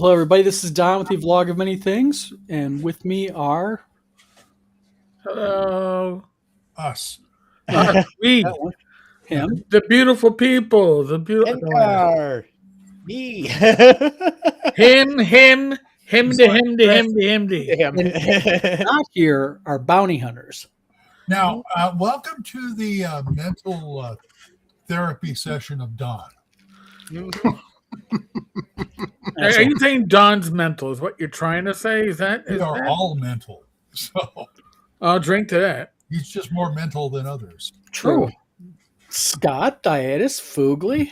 hello, everybody. This is Don with the Vlog of Many Things, and with me are Hello. Us. We. that one, him, The beautiful people. The beautiful. Edgar. Me. Him, him, him, It's to like him, to him, to him, to. Damn. not here are bounty hunters. Now, welcome to the mental therapy session of Don. Are you saying Don's mental? Is what you're trying to say? Is that? We are all mental, so I'll drink to that. he's just more mental than others. True. Oh. Scott, Diatis, Foogly.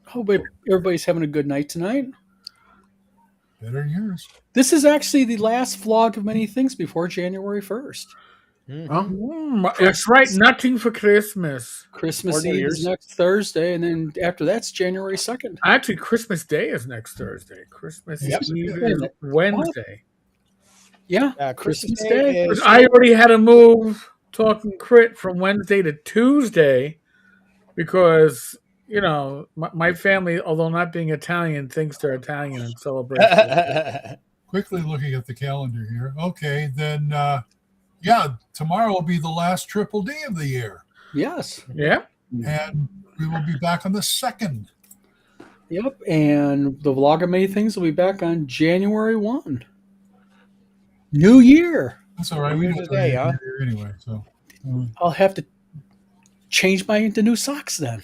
Hope everybody's having a good night tonight. Better than yours. This is actually the last vlog of Many Things before January 1st. That's right. Nothing for Christmas. Christmas Or New Eve Year's. is next Thursday, and then after that's January 2nd. Actually, Christmas Day is next Thursday. Christmas Yep. Eve is Wednesday. Yeah, Christmas Day. is- I already had to move Talking Crit from Wednesday to Tuesday because, you know, my family, although not being Italian, thinks they're Italian and celebrate. Quickly looking at the calendar here. Okay, then, tomorrow will be the last Triple D of the year. Yes. Yeah. And we will be back on the 2nd. Yep. And the vlog of Many Things will be back on January 1. New year. That's all right. New We Year's don't Day, do huh? it here anyway. So, I'll have to change mine into new socks then.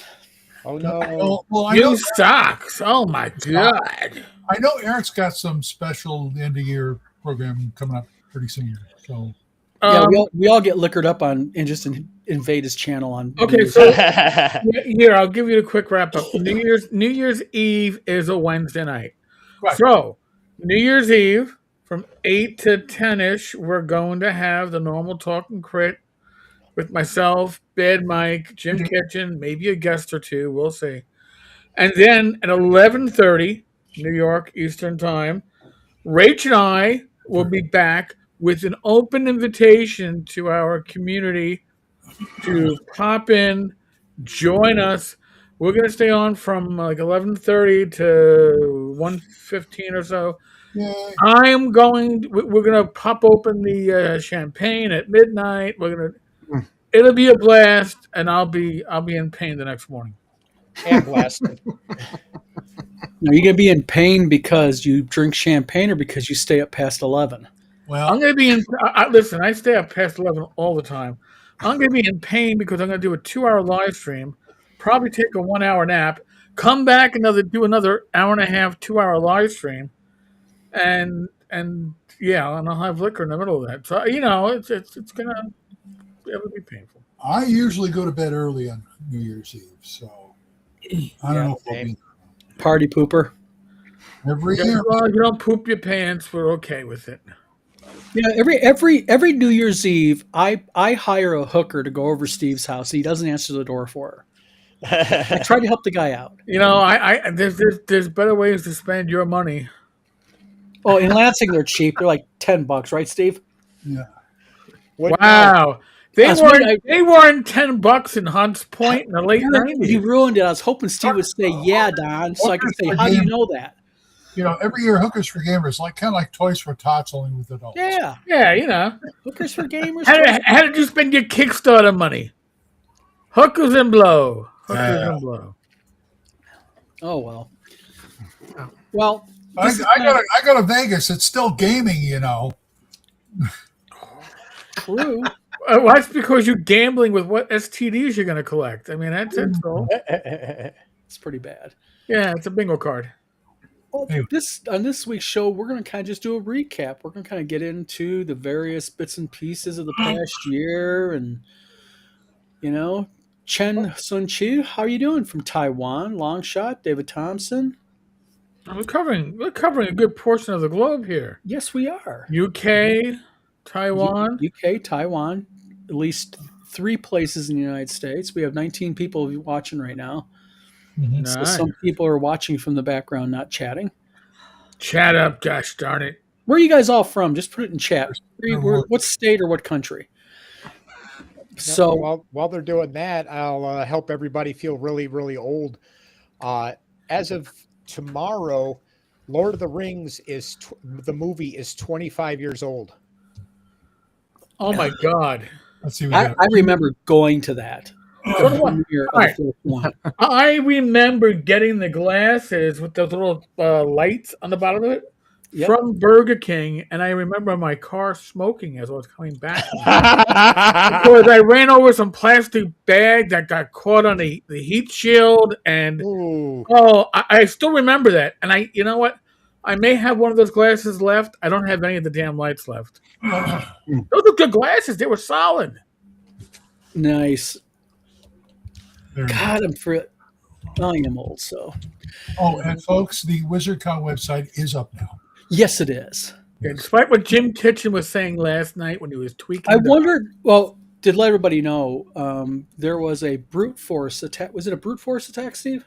Oh no. well, I New know, socks. Oh, my God. I know Eric's got some special end of year program coming up pretty soon. So, Yeah, we all get liquored up on and just invade his channel on. Okay, so here I'll give you a quick wrap up. New Year's Eve is a Wednesday night. Right. So New Year's Eve from 8 to 10ish, we're going to have the normal Talking Crit with myself, Bad Mike, Jim Kitchen, maybe a guest or two. We'll see. And then at 11:30 New York Eastern Time, Rach and I will be back with an open invitation to our community to pop in, join us. We're going to stay on from like 11:30 to 1:15 or so. yay. We're going to pop open the champagne at midnight. It'll be a blast, and I'll be in pain the next morning. And blasted. Are you going to be in pain because you drink champagne or because you stay up past 11? Well, I'm going to be in. Listen, I stay up past 11 all the time. I'm going to be in pain because I'm going to do a 2-hour live stream, probably take a 1-hour nap, come back do another hour and a half, 2-hour live stream, and I'll have liquor in the middle of that. So it's going to be painful. I usually go to bed early on New Year's Eve, so I don't know if we'll be Party pooper. every year. Well, you don't poop your pants. We're okay with it. Yeah, every New Year's Eve, I hire a hooker to go over Steve's house. He doesn't answer the door for her. I try to help the guy out. You know, there's better ways to spend your money. Oh, in Lansing, they're cheap. They're like $10, right, Steve? Yeah. Wow. They weren't $10 in Hunts Point in the late He 90s. ruined it. I was hoping Steve would say, "Yeah, Don," so I could say, "How do you know that?" You know, every year Hookers for Gamers, kind of like Toys for Tots, only with adults. Yeah, Yeah, you know. hookers for gamers. How did you spend your Kickstarter money? Hookers and blow. Hookers Yeah. and blow. Oh well. Well, I go to Vegas. It's still gaming, you know. true. Well, that's because you're gambling with what STDs you're going to collect. I mean, that's all. It's pretty bad. Yeah, it's a bingo card. Well, on this week's show, we're going to kind of just do a recap. We're going to kind of get into the various bits and pieces of the past year, and Chen Sun Chi, how are you doing from Taiwan? Long shot, David Thompson. We're covering a good portion of the globe here. Yes, we are. UK, Taiwan. UK, Taiwan, at least 3 places in the United States. We have 19 people watching right now. Mhm. So Nice. some people are watching from the background, not chatting. Chat up, gosh darn it. Where are you guys all from? Just put it in chat. Where's- What state or what country? So while they're doing that, I'll help everybody feel really, really old. As of tomorrow, Lord of the Rings the movie is 25 years old. Oh my God. Let's see. We I, got I remember going to that So do I. premiere of All the right. first one. I remember getting the glasses with those little lights on the bottom of it Yep. from Burger King, and I remember my car smoking as I was coming back from it. Because I ran over some plastic bag that got caught on the heat shield, and Ooh. I still remember that. And you know what? I may have one of those glasses left. I don't have any of the damn lights left. Those are good glasses. They were solid. Nice. there. God, I am old, so Oh, and folks, the WizardCon website is up now. yes, it is. Yeah, despite what Jim Kitchen was saying last night when he was tweaking. I wondered. Well, did let everybody know there was a brute force attack? Was it a brute force attack, Steve?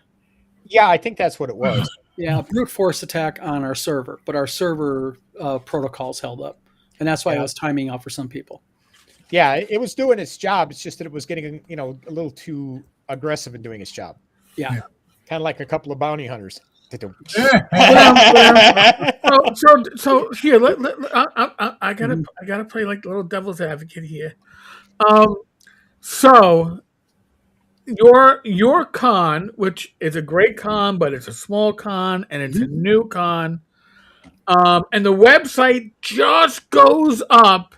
Yeah, I think that's what it was. Yeah, a brute force attack on our server, but our server protocols held up, and that's why it was timing out for some people. Yeah, it was doing its job. It's just that it was getting, a little too aggressive in doing its job. Yeah. Kind of like a couple of bounty hunters. So here, I gotta play like the little devil's advocate here. So your con, which is a great con, but it's a small con and it's a new con, and the website just goes up,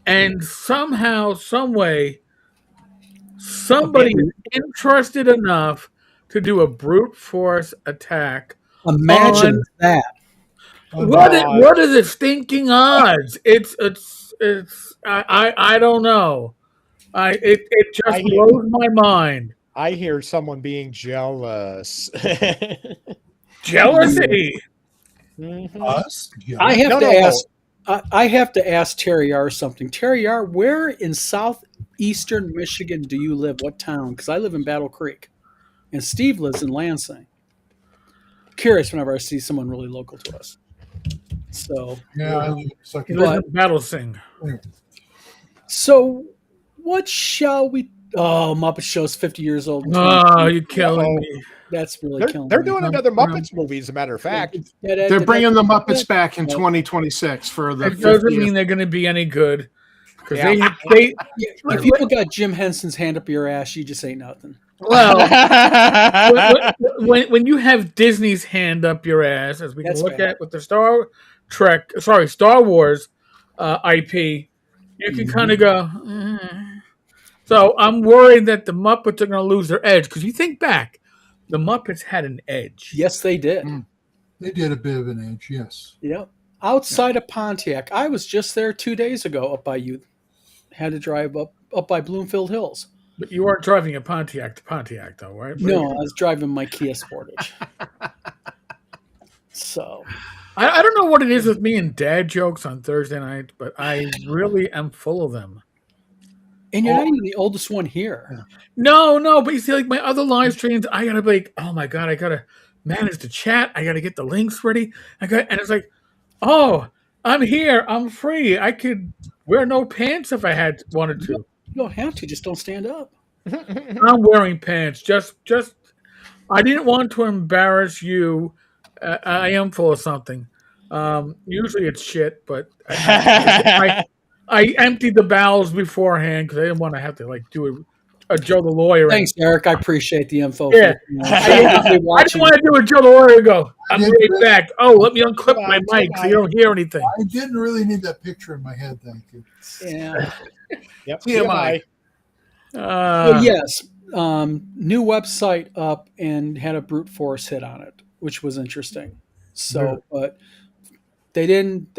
and somehow, some way, somebody is interested enough to do a brute force attack. Imagine that. What are the stinking odds? I don't know. It just blows my mind. I hear someone being jealous. Jealousy. Us? Yeah. I have to ask Terry R something. Terry R, where in southeastern Michigan do you live? What town? Because I live in Battle Creek, and Steve lives in Lansing. Curious whenever I see someone really local to us. So Yeah, I live He lives in Battle Sing. So what shall we? Oh, Muppet Show's 50 years old. Oh, you're killing me. That's really killing They're me. doing another Muppets movie, as a matter of fact. They're bringing the Muppets back in 2026 for the It doesn't 50th. mean they're going to be any good. Because If you don't got Jim Henson's hand up your ass, you just ain't nothing. well, when you have Disney's hand up your ass, as we can look at with the Star Wars IP, you can kind of go. So I'm worried that the Muppets are going to lose their edge. Because you think back, the Muppets had an edge. Yes, they did. They did a bit of an edge, yes. Yep. Outside of Pontiac. I was just there 2 days ago up by you. Had to drive up by Bloomfield Hills. But you weren't driving a Pontiac to Pontiac, though, right? No, I was driving my Kia Sportage. So I don't know what it is with me and dad jokes on Thursday night, but I really am full of them. And you're not even the oldest one here. No, but you see, like my other live streams, I gotta be like, oh my god, I gotta manage the chat, I gotta get the links ready. And it's like, oh, I'm here, I'm free. I could wear no pants if I wanted to. You don't have to, just don't stand up. I'm wearing pants. Just I didn't want to embarrass you. I am full of something. Usually it's shit, but I emptied the bowels beforehand because I didn't want to have to do a Joe the Lawyer. Thanks, Eric. I appreciate the info. Yeah. I didn't want to do a Joe the Lawyer and go, I'm right back. Oh, let me unclip my mic so you don't hear anything. I didn't really need that picture in my head, thank you. Yeah. Yep. TMI. Yes. New website up and had a brute force hit on it, which was interesting. So, but they didn't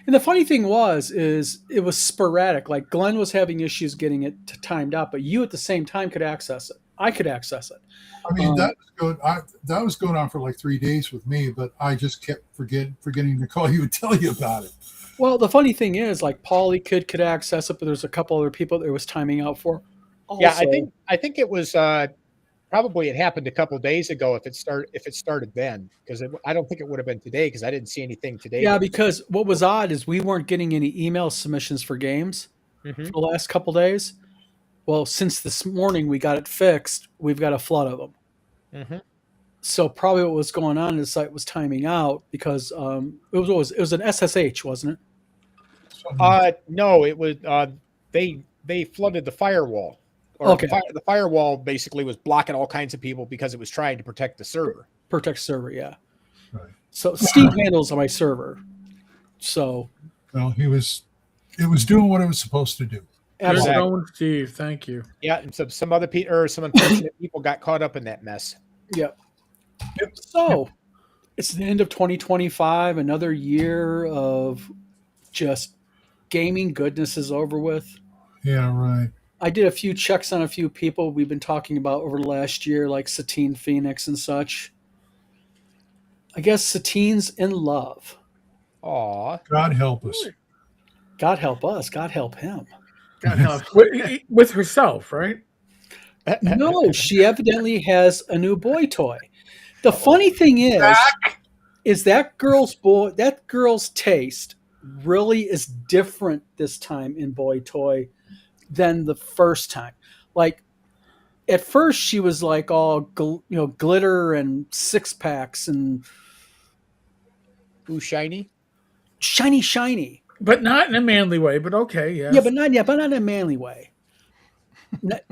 and the funny thing is it was sporadic. Like Glenn was having issues getting it timed out, but you at the same time could access it. I could access it. I mean, that was going on for like 3 days with me, but I just kept forgetting to call you and tell you about it. Well, the funny thing is, like Paulie could access it, but there's a couple other people that it was timing out for. Also, Yeah, I think it was probably it happened a couple of days ago if it started then, because I don't think it would have been today because I didn't see anything today. Yeah, because what was odd is we weren't getting any email submissions for games for the last couple days. Well, since this morning we got it fixed, we've got a flood of them. So probably what was going on, his site was timing out because it was an SSH, wasn't it? No, it was they flooded the firewall, or Okay, the firewall basically was blocking all kinds of people because it was trying to protect the server. protect server, yeah. Right. So Steve handles my server. So Well, it was doing what it was supposed to do. Good absolutely. going, Steve. Thank you. Yeah, and some other people or some unfortunate people got caught up in that mess. Yep. So it's the end of 2025. Another year of just gaming goodness is over with. Yeah, right. I did a few checks on a few people we've been talking about over the last year, like Satine Phoenix and such. I guess Satine's in love. Aw. God help us. God help us. God help him. God help. With herself, right? No, she evidently has a new boy toy. The funny thing is that girl's taste really is different this time in boy toy than the first time. Like at first she was like all glitter and six packs and Ooh, shiny. shiny. But not in a manly way, but okay, yes. Yeah, but not in a manly way.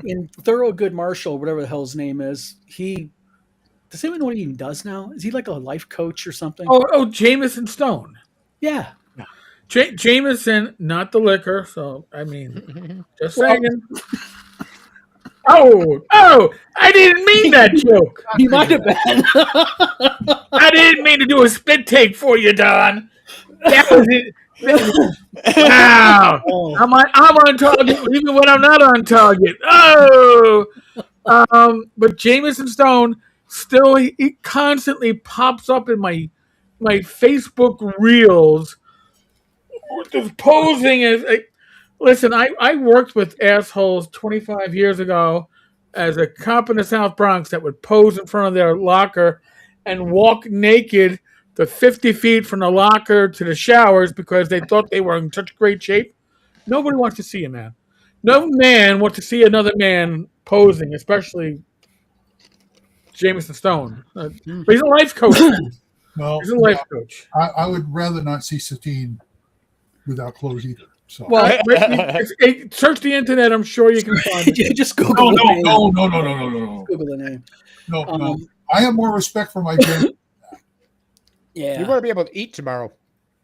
In Thoroughgood Marshall, whatever the hell his name is, does anyone know what he even does now? Is he like a life coach or something? Oh, Jameson Stone. Yeah. Jameson, not the liquor. So, I mean, just Well, saying. Oh, I didn't mean that joke. he might have been. I didn't mean to do a spit take for you, Don. That was it. Wow. Oh. I'm on target even when I'm not on target. Oh. But Jameson Stone still he constantly pops up in my Facebook reels just posing as listen, I worked with assholes 25 years ago as a cop in the South Bronx that would pose in front of their locker and walk naked the 50 feet from the locker to the showers because they thought they were in such great shape. Nobody wants to see a man. No man wants to see another man posing, especially Jameson Stone. But he's a life coach. Well, He's a life coach. I would rather not see Satine without clothes either. So Well, Search the internet. I'm sure you can find it. you just Google the name. no. Google the name. No. I have more respect for my kid. Yeah. You want to be able to eat tomorrow.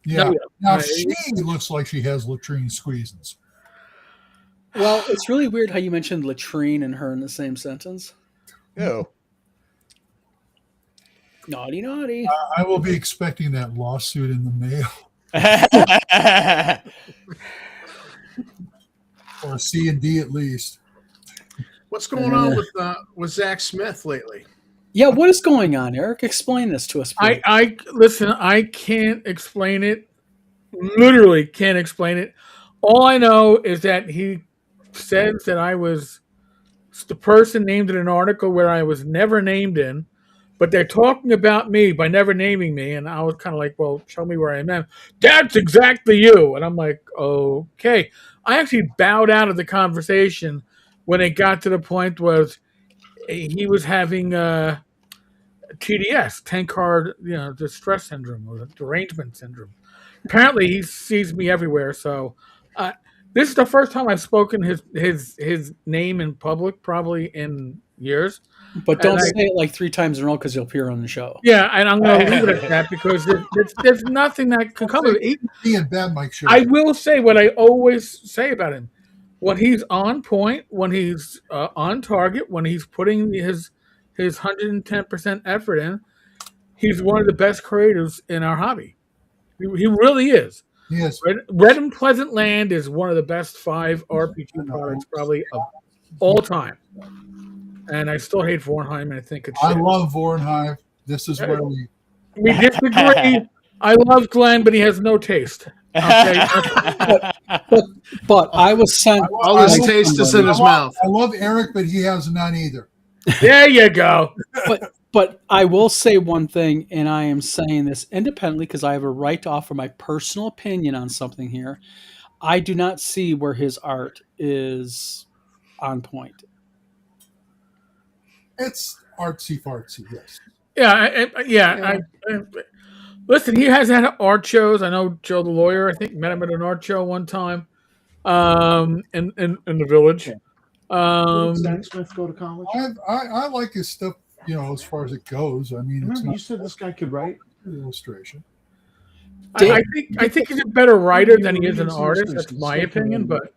Yeah. No, Now she looks like she has latrine squeezins. Well, it's really weird how you mentioned latrine and her in the same sentence. Oh. Naughty. I will be expecting that lawsuit in the mail. Or C and D at least. What's going on with Zach Smith lately? Yeah, what is going on, Eric? Explain this to us, please. I listen. I can't explain it. Literally can't explain it. All I know is that he says that I was the person named in an article where I was never named in, but they're talking about me by never naming me, and I was kind of like, "Well, show me where I am." That's exactly you, and I'm like, "Okay." I actually bowed out of the conversation when it got to the point was he was having TDS, tank card, distress syndrome or derangement syndrome. Apparently, he sees me everywhere. So, this is the first time I've spoken his name in public, probably in years. But don't say it like 3 times in a row because you'll appear on the show. Yeah, and I'm going to leave it at that because there's nothing that can come of it. I will say what I always say about him: when he's on point, when he's on target, when he's putting his 110% effort in, he's one of the best creators in our hobby. He really is. Yes. Red and Pleasant Land is one of the best 5 RPG products probably of all time. And I still hate Vornheim, and I think it's shit. I love Vornheim. This is where we disagree. I love Glenn, but he has no taste. Okay? But I was sent. All his taste is in his mouth. I love Eric, but he has none either. There you go. But I will say one thing, and I am saying this independently because I have a right to offer my personal opinion on something here. I do not see where his art is on point. It's artsy fartsy, yes. Yeah, listen, he has had art shows. I know Joe the lawyer. I think met him at an art show one time. In the village. Where did Zach Smith go to college? I like his stuff, as far as it goes. I mean, Remember, you said this guy could write illustration. I think he's a better writer than he is an artist. That's my opinion. But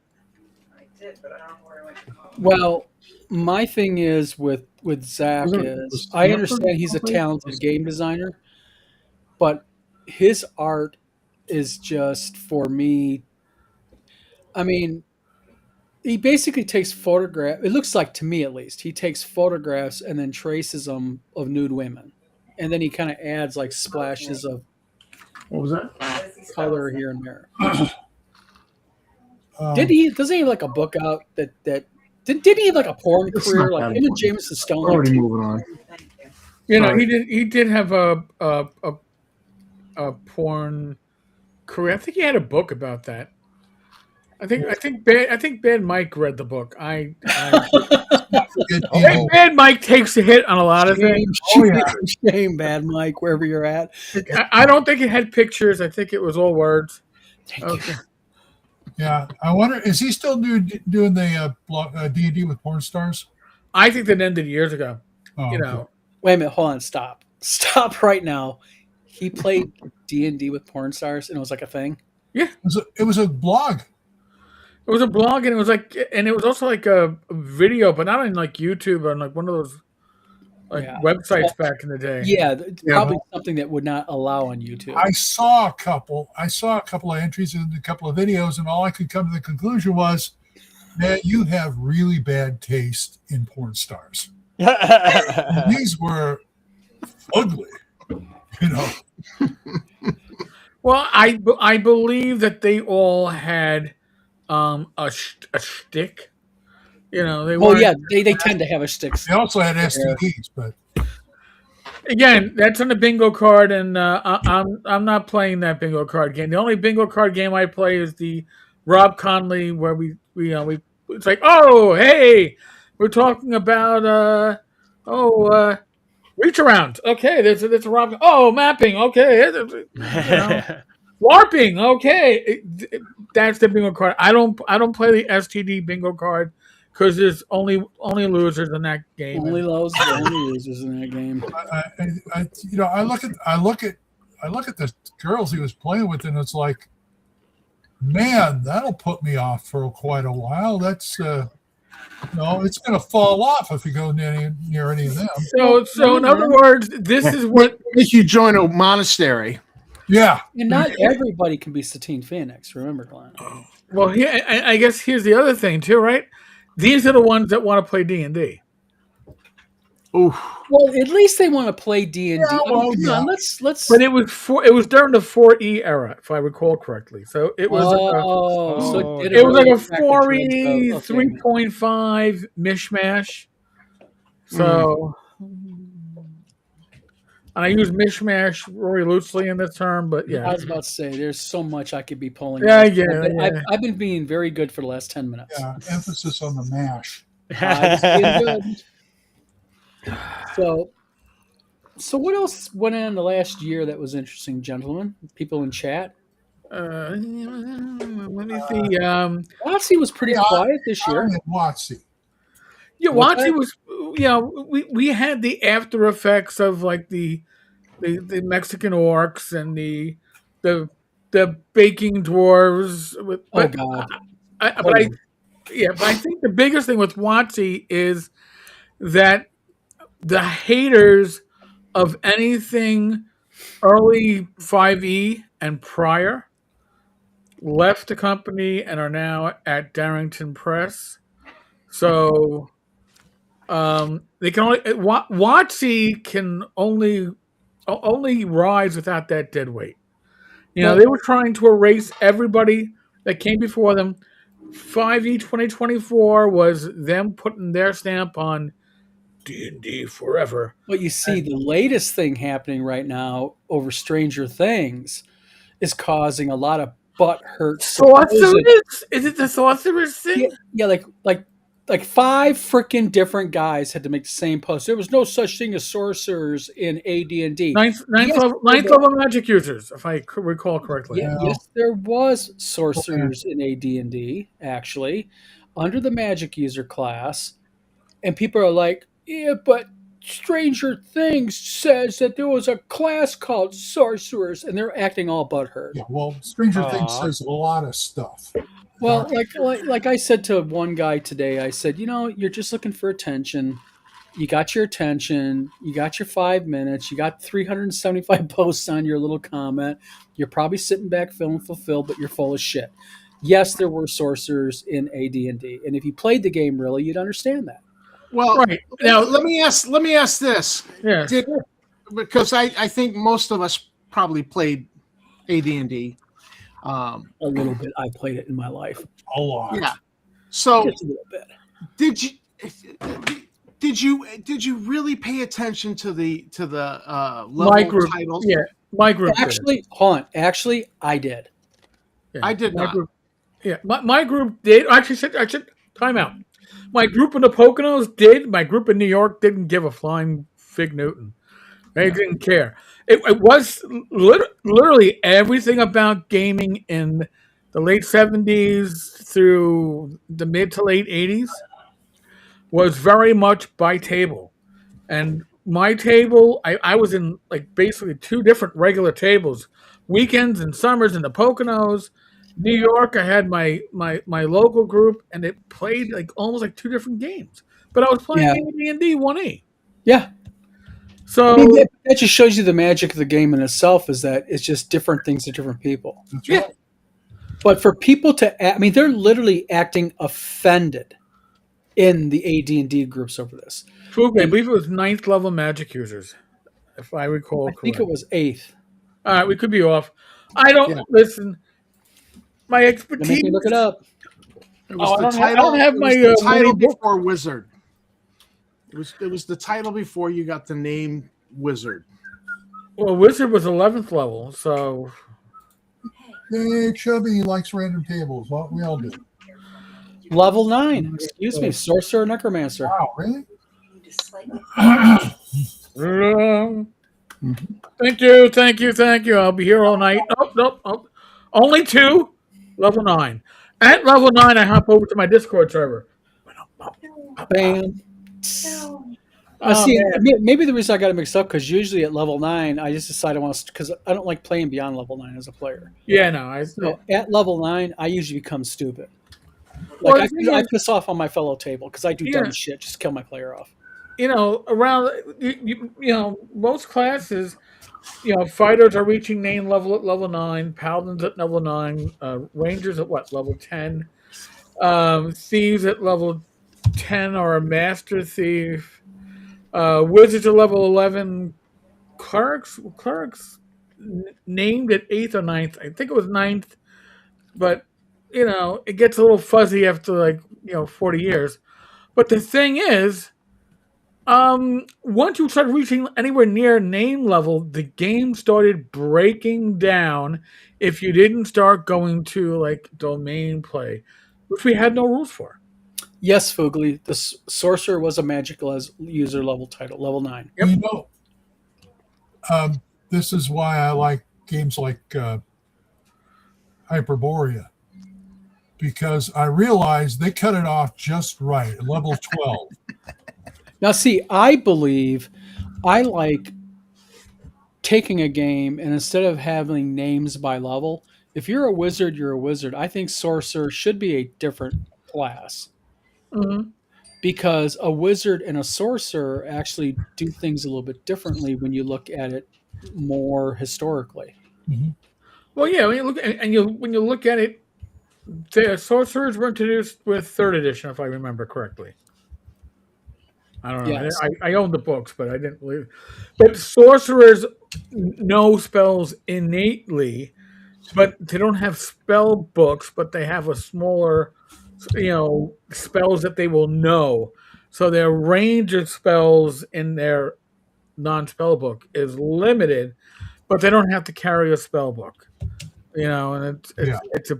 well, my thing is with Zach is I understand he's a talented game designer, but his art is just for me. I mean, he basically takes photographs. It looks like to me, at least, he takes photographs and then traces them of nude women, and then he kind of adds like splashes of what was that? Color here and there. Doesn't he have like a book out that did he have like a porn career like him and Jameson Stone? Already moving on. He did have a porn career. I think he had a book about that. I think Bad Mike read the book. Bad Mike takes a hit on a lot of things. Shame, Bad Mike, wherever you're at. I don't think it had pictures. I think it was all words. Okay. Yeah, I wonder, is he still doing the D&D with porn stars? I think that ended years ago. Oh, Okay. Wait a minute, hold on, stop right now. He played D&D with porn stars, and it was like a thing. Yeah, it was a blog. It was a blog, and it was also like a video, but not on like YouTube, on like one of those websites back in the day. Yeah, probably something that would not allow on YouTube. I saw a couple of entries in a couple of videos, and all I could come to the conclusion was, man, you have really bad taste in porn stars. These were ugly, Well, I believe that they all had a shtick. They they tend to have a shtick. They also had STDs, but again, that's on the bingo card, and I'm not playing that bingo card game. The only bingo card game I play is the Rob Conley, where we it's like, oh hey, we're talking about reach around. Okay, there's a Rob. Oh, mapping. Okay, LARPing. Okay, that's the bingo card. I don't play the STD bingo card because there's only losers in that game. Only losers in that game. I look at the girls he was playing with, and it's like, man, that'll put me off for quite a while. That's it's going to fall off if you go near any of them. So in other words, this is what make you join a monastery. Yeah, and not everybody can be Satine Phoenix. Remember, Glenn. Well, I guess here's the other thing too, right? These are the ones that want to play D&D. Oof. Well, at least they want to play D&D. Yeah, let's. But it was during the 4E era, if I recall correctly. So it was. It was like a 4E 3.5 mishmash. So, and I use mishmash very loosely in this term, but yeah. I was about to say, there's so much I could be pulling. Yeah. I've been being very good for the last 10 minutes. Yeah, emphasis on the mash. So what else went on in the last year that was interesting, gentlemen? People in chat. Let me see. WotC was pretty quiet this year. WotC. Yeah, WotC was. We had the after effects of like the Mexican orcs and the baking dwarves. But I think the biggest thing with WotC is that the haters of anything early 5e and prior left the company and are now at Darrington Press. So they can only WotC can only rise without that dead weight. They were trying to erase everybody that came before them. 5e 2024 was them putting their stamp on D&D forever. But you see, the latest thing happening right now over Stranger Things is causing a lot of butt hurt. Sorceress? Is it the sorceress thing? Yeah, like like 5 freaking different guys had to make the same post. There was no such thing as sorcerers in AD&D. Yes, Ninth level magic users, if I recall correctly. Well, yes, there was okay. sorcerers in AD&D actually under the magic user class, and people are like, "Yeah, but Stranger Things says that there was a class called sorcerers," and they're acting all butthurt. Yeah, well, Stranger Things Aw. says a lot of stuff. Well, like I said to one guy today, I said, you're just looking for attention. You got your attention. You got your 5 minutes. You got 375 posts on your little comment. You're probably sitting back feeling fulfilled, but you're full of shit. Yes, there were sorcerers in AD&D, and if you played the game really, you'd understand that. Well, Right. Now, let me ask this. yes. Did because I think most of us probably played AD&D. A little bit. I played it in my life. A lot. Yeah. So Just a little bit. did you did you really pay attention to the level My group. titles? Yeah. My group. did. Actually, hold on. Actually, I did. Yeah, I did my not. Group, yeah, my group did. I should time out. My group in the Poconos did. My group in New York didn't give a flying fig Newton. They didn't care. It was literally everything about gaming in the late 70s through the mid to late 80s was very much by table. And my table, I was in like basically two different regular tables, weekends and summers in the Poconos. New York, I had my local group, and it played like almost like two different games. But I was playing Yeah. AD&D 1E. Yeah. So I mean, that just shows you the magic of the game in itself is that it's just different things to different people. That's Yeah. right. But for people to act, I mean, they're literally acting offended in the AD&D groups over this. Fugly, I believe it was ninth level magic users, if I recall I think correctly. it was 8th. All right, we could be off. I don't Yeah. listen. My Don't expertise. make me look it up. It was Oh, the I title. don't have it my was the title money book. before Wizard. It was the title before you got the name Wizard. Well, wizard was 11th level, so Hey, Chubby likes random tables. Well, we all do. Level 9. Excuse me. Sorcerer Necromancer. Wow, really? thank you. I'll be here all night. Nope. Only 2. Level 9. At level 9, I hop over to my Discord server. Bam. Oh, See, man. maybe the reason I got it mixed up because usually at level 9, I just decide I want to, because I don't like playing beyond level 9 as a player. Yeah, no. So at level 9, I usually become stupid. Well, Like the thing I is- piss off on my fellow table because I do Yeah. dumb shit, just kill my player off. Around most classes, fighters are reaching name level at level 9, paladins at level 9, rangers at what level 10, thieves at level 10 are a master thief, wizards at level 11, clerics named at 8th or 9th. I think it was 9th, but it gets a little fuzzy after 40 years. But the thing is, once you started reaching anywhere near name level, the game started breaking down if you didn't start going to like domain play, which we had no rules for. Yes, Foogly, the sorcerer was a magical as user level title, level 9. Yep. You know, this is why I like games like Hyperborea, because I realized they cut it off just right at level 12. Now, see, I believe I like taking a game and instead of having names by level, if you're a wizard, you're a wizard. I think sorcerer should be a different class Mhm. because a wizard and a sorcerer actually do things a little bit differently when you look at it more historically. Mhm. Well, yeah, when you look at it, the sorcerers were introduced with 3rd edition, if I remember correctly. I don't know. Yes. I own the books, but I didn't believe. But sorcerers know spells innately, but they don't have spell books. But they have a smaller, spells that they will know. So their range of spells in their non-spell book is limited, but they don't have to carry a spell book. And it's Yeah. it's a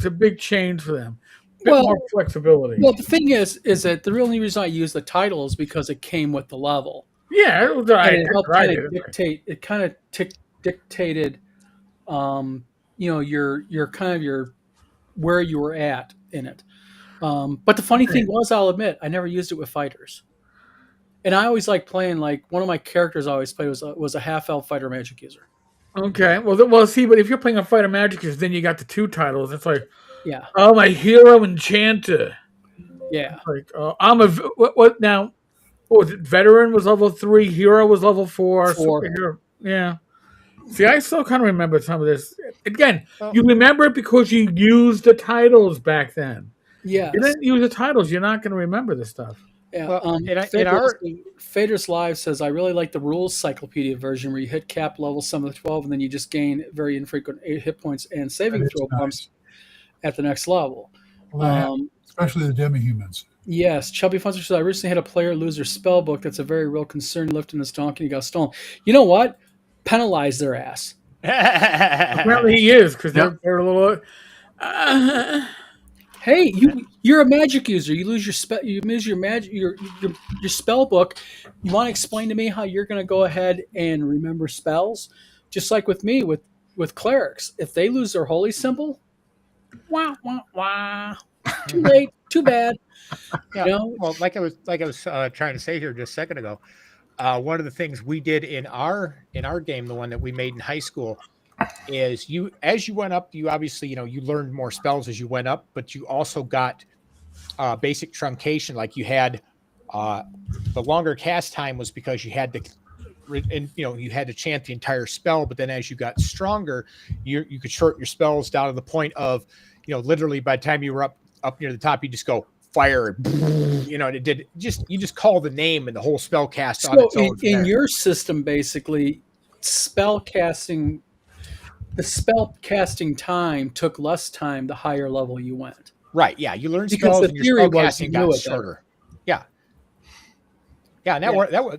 big change for them. bit Well, more flexibility. well, the thing is that the only reason I use the title is because it came with the level, Yeah, it was and I it helped tried kind it. of dictate. It kind of dictated, your kind of your where you were at in it. But the funny thing was, I'll admit, I never used it with fighters, and I always liked playing. Like one of my characters I always played was a half elf fighter magic user. Okay, see, but if you're playing a Fighter Magic, then you got the two titles. It's like, Yeah, oh, my hero enchanter. yeah. Like, I'm a what now? What was it? Veteran was level 3. Hero was level 4. 4. Superhero, yeah. See, I still kind of remember some of this. Again, Well, you remember it because you used the titles back then. You Yes. didn't use the titles, you're not going to remember this stuff. Yeah. well, in our Fader's Live says I really like the rules cyclopedia version where you hit cap level sum of 12 and then you just gain very infrequent hit points and That saving is throw nice. bumps at the next level. Well, that happens, especially the demi-humans. Yes, Chubby Funster says I recently had a player lose their spell book. That's a very real concern. Lifting this donkey got stolen. You know what? Penalize their ass. Apparently he is, because they're a little. Hey, you're a magic user. You lose your spell. You lose your magic. Your spell book. You want to explain to me how you're going to go ahead and remember spells? Just like with me with clerics, if they lose their holy symbol, wah wah wah. Too late. Too bad. Yeah. You know? Well, like I was trying to say here just a second ago, one of the things we did in our game, the one that we made in high school, is as you went up, you obviously you learned more spells as you went up, but you also got basic truncation. Like you had the longer cast time was because you had to. And you had to chant the entire spell, but then as you got stronger, you could shorten your spells down to the point of literally by the time you were up near the top, you just go fire, and it did you just call the name and the whole spell cast on its own. In your system, basically, the spell casting time took less time the higher level you went. Right? Yeah, you learned Because spells the and your theory spell was casting you knew got it better. shorter. Yeah. Yeah, and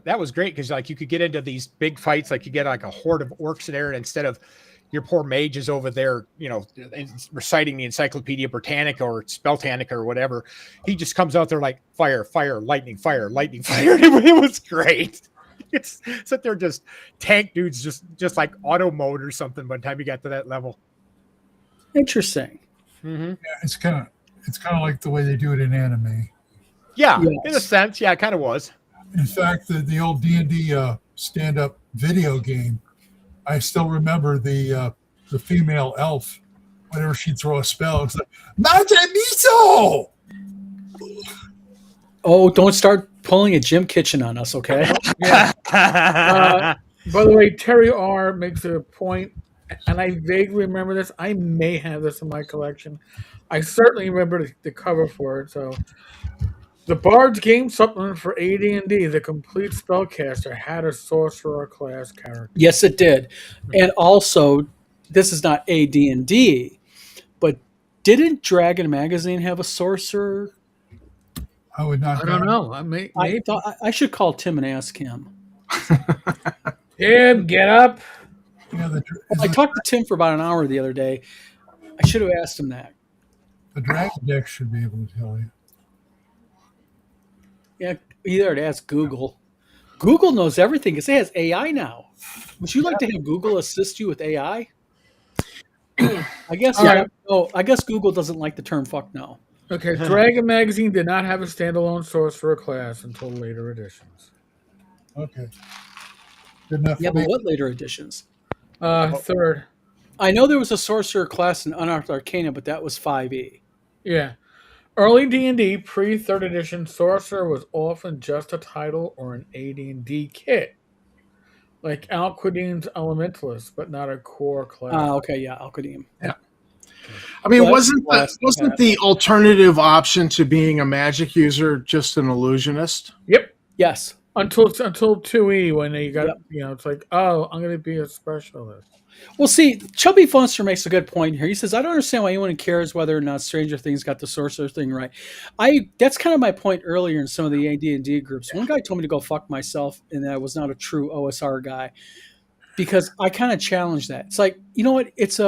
that was great because like you could get into these big fights, like you get like a horde of orcs there, and instead of your poor mage is over there, reciting the Encyclopedia Britannica or Spelltanica or whatever, he just comes out there like fire, fire, lightning, fire, lightning, fire. It was great. It's sit there just tank dudes, just like auto mode or something. By the time you got to that level, Interesting. mm-hmm. Yeah, it's kind of like the way they do it in anime. Yeah, Yes. in a sense, yeah, it kind of was. In fact, the old D&D stand-up video game, I still remember the female elf. Whenever she'd throw a spell, it's like Madre Miso! Oh, don't start pulling a Jim Kitchen on us, okay? Yeah. By the way, Terry R makes a point, and I vaguely remember this. I may have this in my collection. I certainly remember the cover for it. So, the Bard's Game Supplement for AD&D, the complete spellcaster, had a sorcerer class character. Yes, it did. And also, this is not AD&D, but didn't Dragon Magazine have a sorcerer? I would not. I don't know. I thought I should call Tim and ask him. Tim, get up. Yeah, I talked to Tim for about an hour the other day. I should have asked him that. the Dragon Deck should be able to tell you. Yeah, either to ask Google. Google knows everything because it has AI now. Would you like to have Google assist you with AI? I guess. Yeah. Oh, I guess Google doesn't like the term "fuck no." Okay, Dragon Magazine did not have a standalone sorcerer class until later editions. Okay. Good enough Yeah, for but me. what later editions? Third. I know there was a sorcerer class in Unearthed Arcana, but that was 5e. Yeah. Early D&D, pre-3rd edition, sorcerer was often just a title or an AD&D kit. Like Alquadine's Elementalist, but not a core class. Okay, yeah, Alcadim. I mean, Well, wasn't the alternative option to being a magic user just an illusionist? Yep. Yes. Until 2E when they got, Yep. it's like, oh, I'm going to be a specialist. Well, see, Chubby Funster makes a good point here. He says, I don't understand why anyone cares whether or not Stranger Things got the sorcerer thing right. That's kind of my point earlier in some of the AD&D groups. One guy told me to go fuck myself and that I was not a true OSR guy because I kind of challenged that. It's like, you know what? It's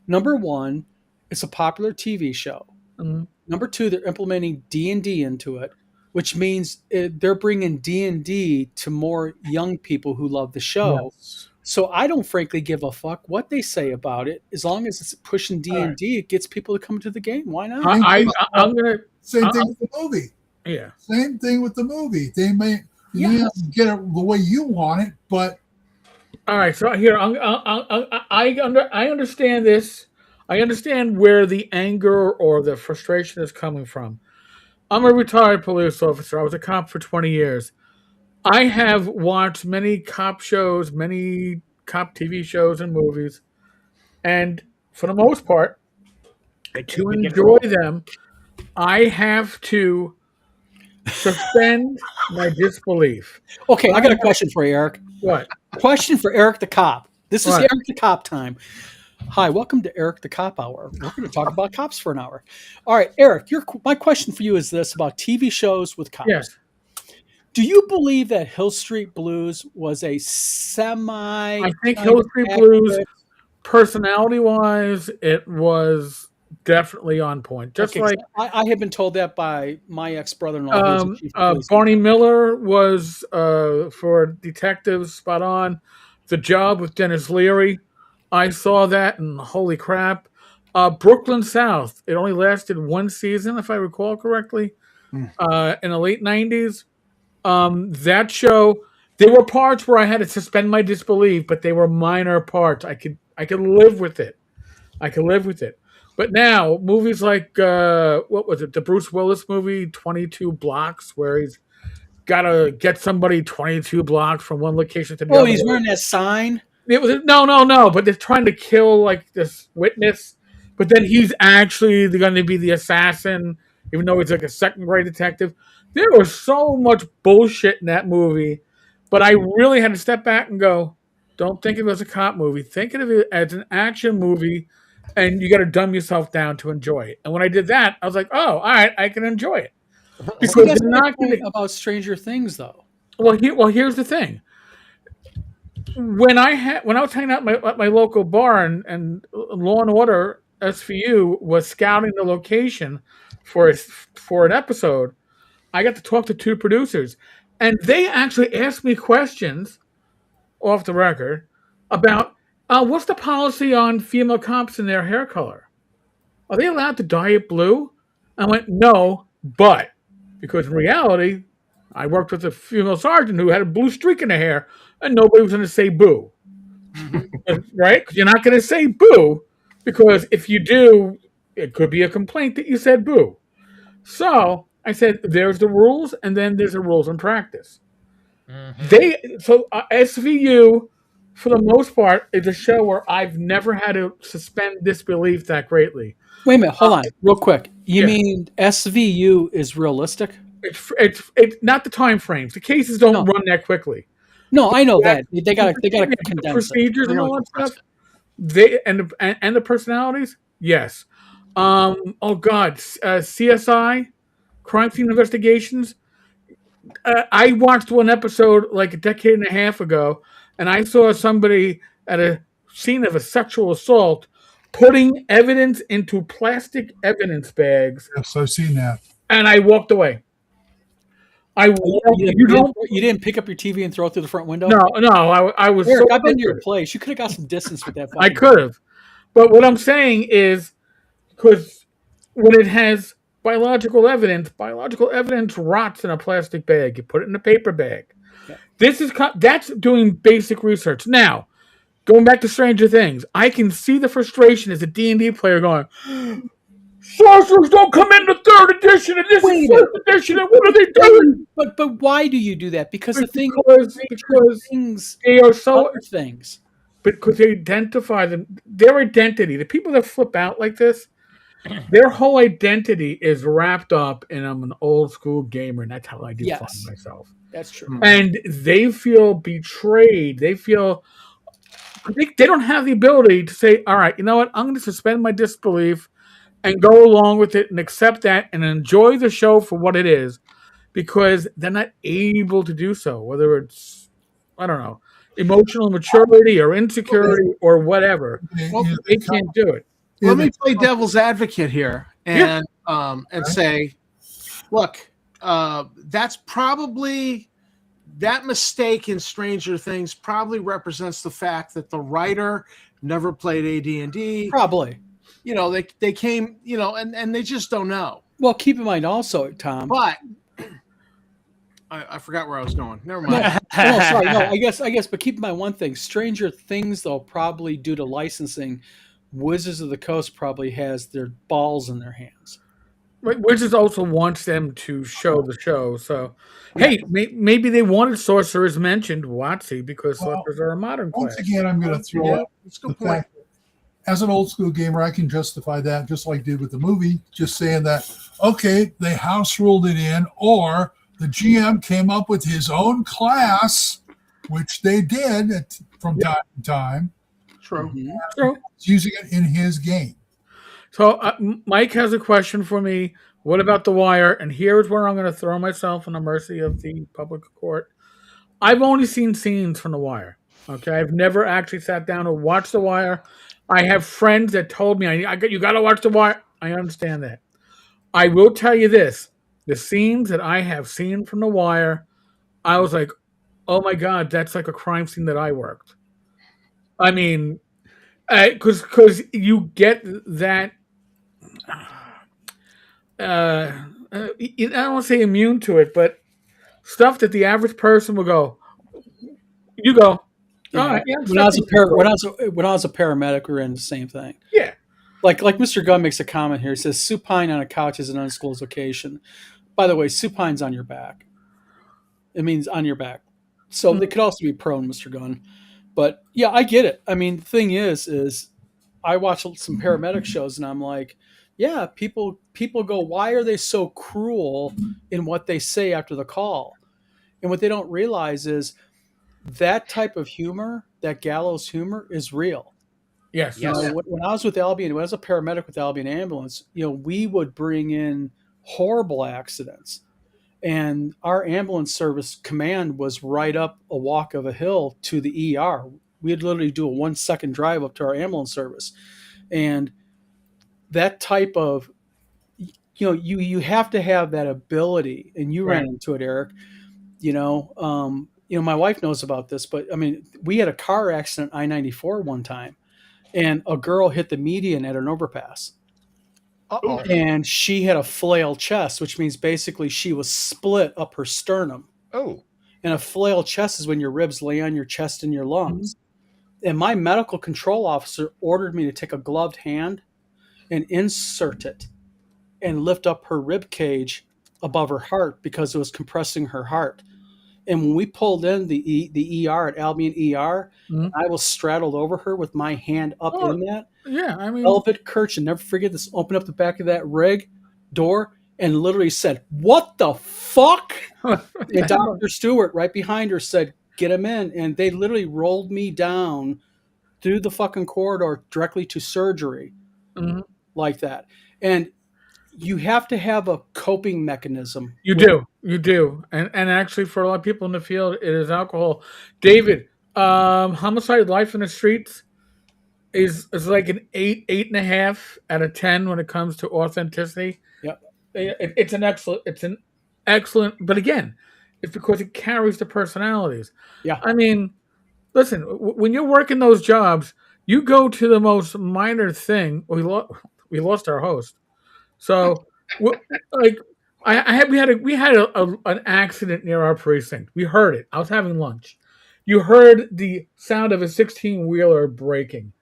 number one, it's a popular TV show. Mm-hmm. Number two, they're implementing D&D into it, which means they're bringing D&D to more young people who love the show. Yes. So I don't frankly give a fuck what they say about it. As long as it's pushing D&D, it gets people to come to the game. Why not? I'm gonna. Same thing with the movie. Yeah. Same thing with the movie. They may not get it the way you want it, but All right. So here, I understand this. I understand where the anger or the frustration is coming from. I'm a retired police officer. I was a cop for 20 years. I have watched many cop shows, many cop TV shows and movies, and for the most part, to enjoy them, I have to suspend my disbelief. Okay, I got a question for you, Eric. What? Question for Eric the Cop. This is What? Eric the Cop time. Hi, welcome to Eric the Cop Hour. We're going to talk about cops for an hour. All right, Eric, my question for you is this about TV shows with cops. Yes. Do you believe that Hill Street Blues was a I think Hill Street Blues, personality-wise, it was definitely on point. Just Okay, like I have been told that by my ex-brother-in-law. Who's the chief of police. Barney Miller was for detectives spot on. The Job with Dennis Leary, I saw that and holy crap. Brooklyn South, it only lasted one season if I recall correctly. In the late 90s. That show, there were parts where I had to suspend my disbelief, but they were minor parts. I could live with it. But now movies like what was it? The Bruce Willis movie 22 Blocks, where he's got to get somebody 22 blocks from one location to the other. Oh, he's wearing that sign. It was no, but they're trying to kill like this witness, but then he's actually going to be the assassin, even though he's like a second grade detective. There was so much bullshit in that movie, but I really had to step back and go, don't think of it as a cop movie. Think of it as an action movie, and you got to dumb yourself down to enjoy it. And when I did that, I was like, oh, all right, I can enjoy it. Because that's not about Stranger Things, though. Well, here's the thing. When I was hanging out at my local bar and Law and Order SVU was scouting the location for an episode, I got to talk to two producers, and they actually asked me questions off the record about what's the policy on female cops and their hair color? Are they allowed to dye it blue? I went, no, but because in reality, I worked with a female sergeant who had a blue streak in her hair, and nobody was going to say boo. Right? Because you're not going to say boo, because if you do, it could be a complaint that you said boo. So I said, there's the rules, and then there's the rules in practice. SVU, for the most part, is a show where I've never had to suspend disbelief that greatly. Wait a minute, hold on, real quick. You mean SVU is realistic? It's not the time frames. The cases don't run that quickly. No, I know that they got to condense procedures and all that stuff. They and the personalities, yes. Oh God, CSI, crime scene investigations. I watched one episode like a decade and a half ago, and I saw somebody at a scene of a sexual assault putting evidence into plastic evidence bags. Yes, I've seen that. And I walked away. You didn't pick up your TV and throw it through the front window? No, I was. Eric, I've been to your place. You could have got some distance with that. I could have, but what I'm saying is, because when it has biological evidence rots in a plastic bag. You put it in a paper bag. Yeah. That's doing basic research. Now, going back to Stranger Things, I can see the frustration as a D&D player going, sorcerers don't come in the third edition, and this is fourth edition, and what are they doing? But why do you do that? Because because things they are so other things. Because they identify them, their identity. The people that flip out like this, their whole identity is wrapped up in I'm an old school gamer, and that's how I define myself. That's true. And they feel betrayed. They feel they don't have the ability to say, all right, you know what? I'm going to suspend my disbelief and go along with it and accept that and enjoy the show for what it is, because they're not able to do so, whether it's, I don't know, emotional maturity or insecurity or whatever. They can't do it. Let me play devil's advocate here. And and say, look, that's probably that mistake in Stranger Things probably represents the fact that the writer never played AD&D. Probably. You know, they came, you know, and they just don't know. Well, keep in mind also, Tom. But I forgot where I was going. Never mind. No, sorry. No, I guess. But keep in mind one thing: Stranger Things, though, probably due to licensing, Wizards of the Coast probably has their balls in their hands. Wizards also wants them to show the show. So, hey, maybe they wanted sorcerers mentioned, WotC, because sorcerers are a modern class. Once again, I'm going to throw out the fact that as an old school gamer, I can justify that just like I did with the movie, just saying that, okay, they house ruled it in, or the GM came up with his own class, which they did from time to time. True. True. Using it in his game. So Mike has a question for me. What about The Wire? And here's where I'm going to throw myself on the mercy of the public court. I've only seen scenes from The Wire. Okay, I've never actually sat down and watched The Wire. I have friends that told me, you got to watch The Wire. I understand that. I will tell you this. The scenes that I have seen from The Wire, I was like, oh my God, that's like a crime scene that I worked. I mean, because you get that, I don't want to say immune to it, but stuff that the average person will go, you go, yeah. All right, yeah, when I was a paramedic, we were in the same thing. Yeah. Like Mr. Gunn makes a comment here. He says, supine on a couch is an undisclosed location. By the way, supine's on your back. It means on your back. So they could also be prone, Mr. Gunn. But yeah, I get it. I mean, the thing is I watch some paramedic shows and I'm like, yeah, people go, why are they so cruel in what they say after the call? And what they don't realize is that type of humor, that gallows humor, is real. Yes. You know, when I was with Albion, when I was a paramedic with Albion Ambulance, you know, we would bring in horrible accidents. And our ambulance service command was right up a walk of a hill to the ER. We'd literally do a 1-second drive up to our ambulance service. And that type of, you know, you have to have that ability. And you ran into it, Eric. You know, my wife knows about this, but I mean, we had a car accident I-94 one time, and a girl hit the median at an overpass. Uh-oh. And she had a flail chest, which means basically she was split up her sternum. Oh. And a flail chest is when your ribs lay on your chest and your lungs. And my medical control officer ordered me to take a gloved hand and insert it and lift up her rib cage above her heart because it was compressing her heart. And when we pulled in the ER at Albion ER, I was straddled over her with my hand up in that. Yeah, I mean, Velvet Kirchen, never forget this, opened up the back of that rig door and literally said, "What the fuck?" And Dr. Stewart right behind her said, "Get him in." And they literally rolled me down through the fucking corridor directly to surgery like that. And you have to have a coping mechanism. You do. And actually, for a lot of people in the field, it is alcohol. David, homicide life in the streets is like an 8.5 out of 10 when it comes to authenticity. Yep. It's an excellent, but again, it's because it carries the personalities. Yeah. I mean, listen, when you're working those jobs, you go to the most minor thing. We lost our host. So, like, we had an accident near our precinct. We heard it. I was having lunch. You heard the sound of a 16-wheeler braking.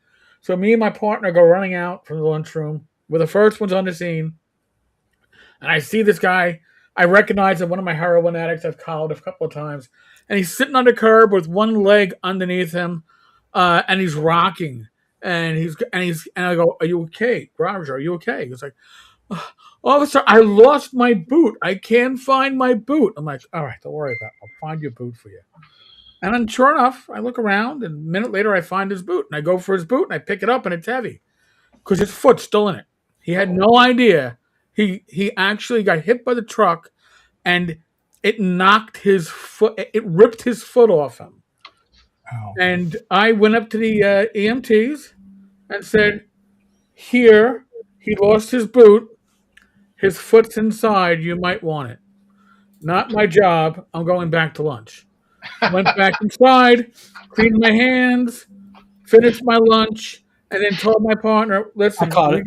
So me and my partner go running out from the lunchroom. We're the first ones on the scene, and I see this guy. I recognize him, one of my heroin addicts I've called a couple of times, and he's sitting on the curb with one leg underneath him, and he's rocking. And I go, "Are you okay, Roger? Are you okay?" He's like, "Officer, I lost my boot. I can't find my boot." I'm like, "All right, don't worry about it. I'll find your boot for you." And then sure enough, I look around, and a minute later, I find his boot. And I go for his boot, and I pick it up, and it's heavy because his foot's still in it. He had no idea. He actually got hit by the truck, and it knocked his foot. It ripped his foot off him. Ow. And I went up to the EMTs and said, "Here, he lost his boot. his foot's inside. You might want it. Not my job. I'm going back to lunch. Went back inside, cleaned my hands, finished my lunch, and then told my partner, I "Listen, caught it.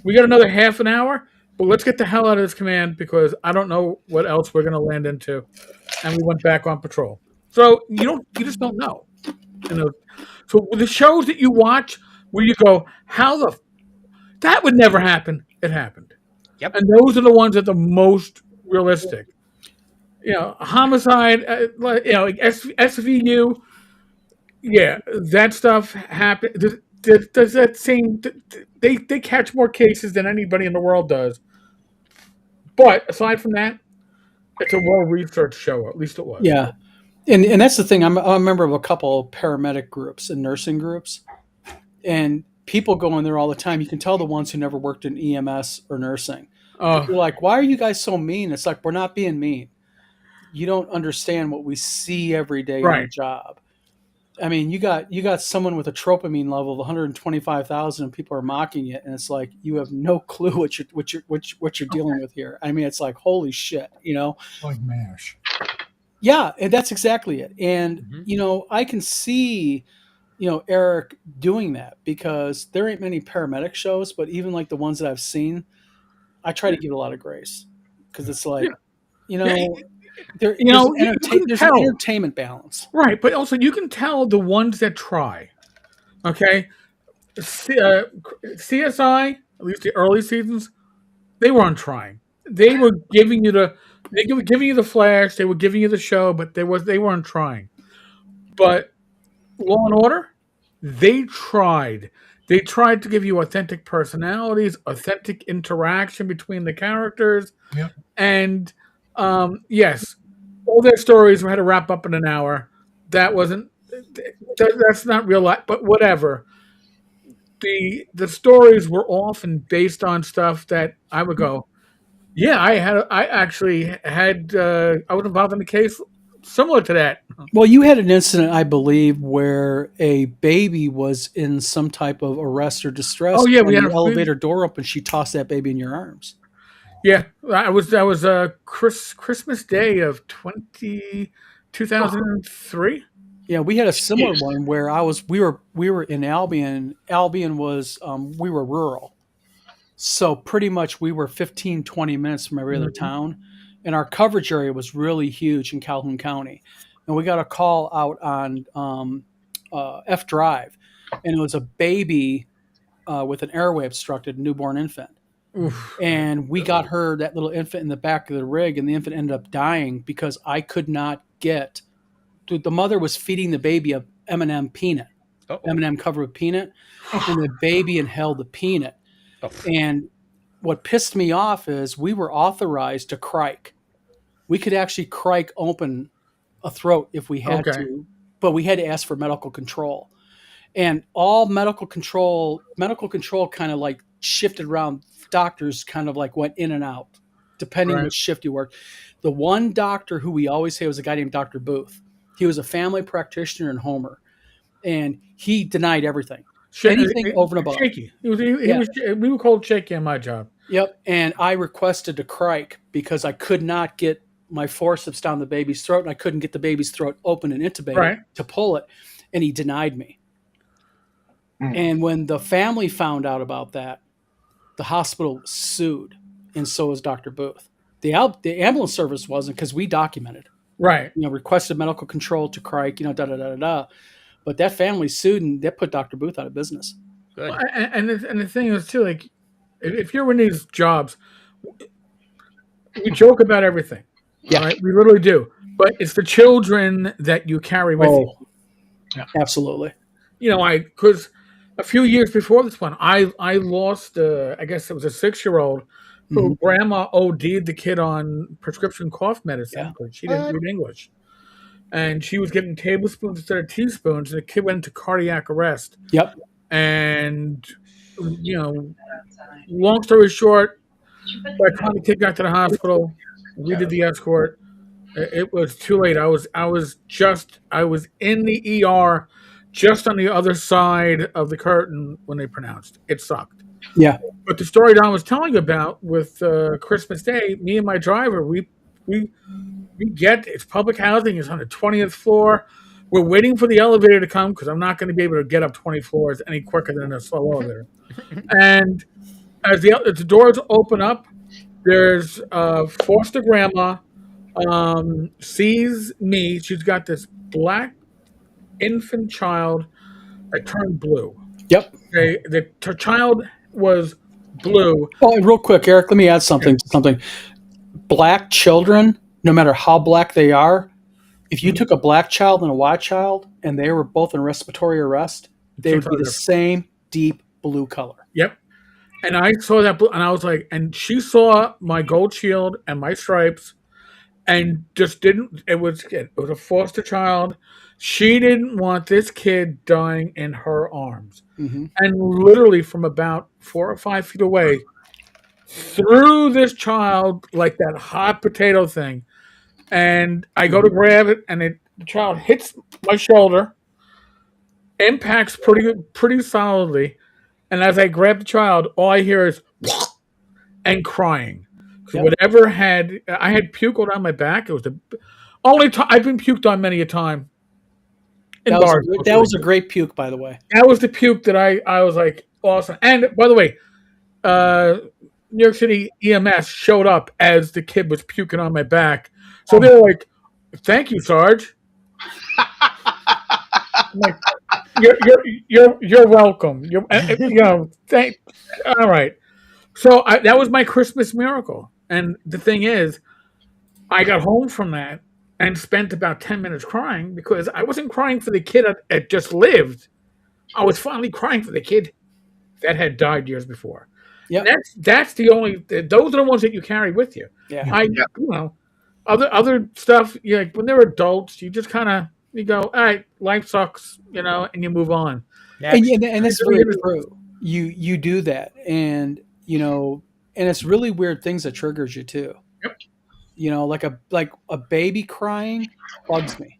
we got another half an hour, but let's get the hell out of this command because I don't know what else we're going to land into." And we went back on patrol. So you just don't know. You know, so the shows that you watch where you go, how the that would never happen. It happened. Yep. And those are the ones that are the most realistic. Homicide, SVU, yeah, that stuff happened. Does that seem they catch more cases than anybody in the world does? But aside from that, it's a well researched show. At least it was. Yeah, and that's the thing. I'm a member of a couple of paramedic groups and nursing groups, and people go in there all the time. You can tell the ones who never worked in EMS or nursing. You're like, why are you guys so mean? It's like, we're not being mean. You don't understand what we see every day on the Right. job. I mean, you got someone with a tropamine level of 125,000, and people are mocking it, and it's like you have no clue what you're dealing with here. I mean, it's like, holy shit, Like MASH. Yeah, and that's exactly it. And Mhm. I can see, Eric doing that because there ain't many paramedic shows, but even like the ones that I've seen, I try to give it a lot of grace because it's like, you Yeah, know, there, you can there's an tell. entertainment balance. Right, but also you can tell the ones that try. Okay, CSI, at least the early seasons, they weren't trying. They were giving you the flash. They were giving you the show, but they weren't trying. But Law and Order, they tried. They tried to give you authentic personalities, authentic interaction between the characters, Yep. and yes, all their stories had to wrap up in an hour. That wasn't. That's not real life, but whatever. The stories were often based on stuff that I would go, yeah, I actually had I was involved in a case similar to that. Well, you had an incident, I believe, where a baby was in some type of arrest or distress, Oh yeah, we and had the elevator door opened. She tossed that baby in your arms. yeah. That was Christmas Day of 2003. Yeah, we had a similar Jeez. one where we were in Albion. Albion was we were rural. So pretty much we were 15, 20 minutes from every other town. And our coverage area was really huge in Calhoun County. And we got a call out on F Drive. And it was a baby with an airway obstructed, newborn infant. Oof. And we got that little infant in the back of the rig, and the infant ended up dying because I could not get. The mother was feeding the baby a M&M peanut, Uh-oh. M&M covered with peanut, and the baby inhaled the peanut. Oh. And what pissed me off is we were authorized to crike. We could actually crike open a throat if we had Okay. to, but we had to ask for medical control. And all medical control kind of like shifted around. Doctors kind of like went in and out, depending Right. which shift you worked. The one doctor who we always say was a guy named Dr. Booth. He was a family practitioner in Homer, and he denied everything. Anything over and above. Shaky. He was, Yeah. we were called shaky on my job. Yep. And I requested to crike because I could not get my forceps down the baby's throat, and I couldn't get the baby's throat open and intubated Right. to pull it. And he denied me. And when the family found out about that, the hospital sued, and so was Dr. Booth. The ambulance service wasn't, because we documented, Right. requested medical control to crike, da da da da da. But that family sued, and that put Dr. Booth out of business. Good. Well, and the thing is too, like, if you're in these jobs, we joke about everything. Yeah. Right? We literally do. But it's the children that you carry with you. Absolutely. Because a few years before this one, I lost, I guess it was a 6-year-old who grandma OD'd the kid on prescription cough medicine because she didn't read English. And she was getting tablespoons instead of teaspoons, and the kid went into cardiac arrest. Yep. And, long story short, by the time the kid got to the hospital, we did the escort. It was too late. I was in the ER just on the other side of the curtain when they pronounced. It sucked. Yeah. But the story Don was telling about with Christmas Day, me and my driver, we we get it's public housing. It's on the 20th floor. We're waiting for the elevator to come because I'm not going to be able to get up 20 floors any quicker than a slow elevator. And as the doors open up, there's foster grandma sees me. She's got this black infant child that turned blue. Yep. The child was blue. Oh, and real quick, Eric, let me add Yeah. something to something. Black children, no matter how black they are, if you Mhm. took a black child and a white child and they were both in respiratory arrest, they would be the same deep blue color. Yep. And I saw that, and I was like, and she saw my gold shield and my stripes, and just didn't. It was a foster child. She didn't want this kid dying in her arms, Mm-hmm. and literally from about 4 or 5 feet away, threw this child like that hot potato thing. And I go to grab it, and the child hits my shoulder, impacts pretty solidly. And as I grab the child, all I hear is and crying. Yep. Whatever I had puke all down my back. It was the only time I've been puked on many a time in That bars. was a great puke, by the way. That was the puke that I was like awesome. And by the way, New York City EMS showed up as the kid was puking on my back. So they were like, "Thank you, Sarge." I'm like, you're welcome. Thank. All right. So that was my Christmas miracle. And the thing is, I got home from that and spent about 10 minutes crying because I wasn't crying for the kid that just lived. I was finally crying for the kid that had died years before. Yeah. That's the only. Those are the ones that you carry with you. Yeah. Other stuff. Like when they're adults, you just kind of you go, all right, life sucks, and you move on. And that's very true. You do that, and and it's really weird things that triggers you too. Yep. Like a baby crying bugs me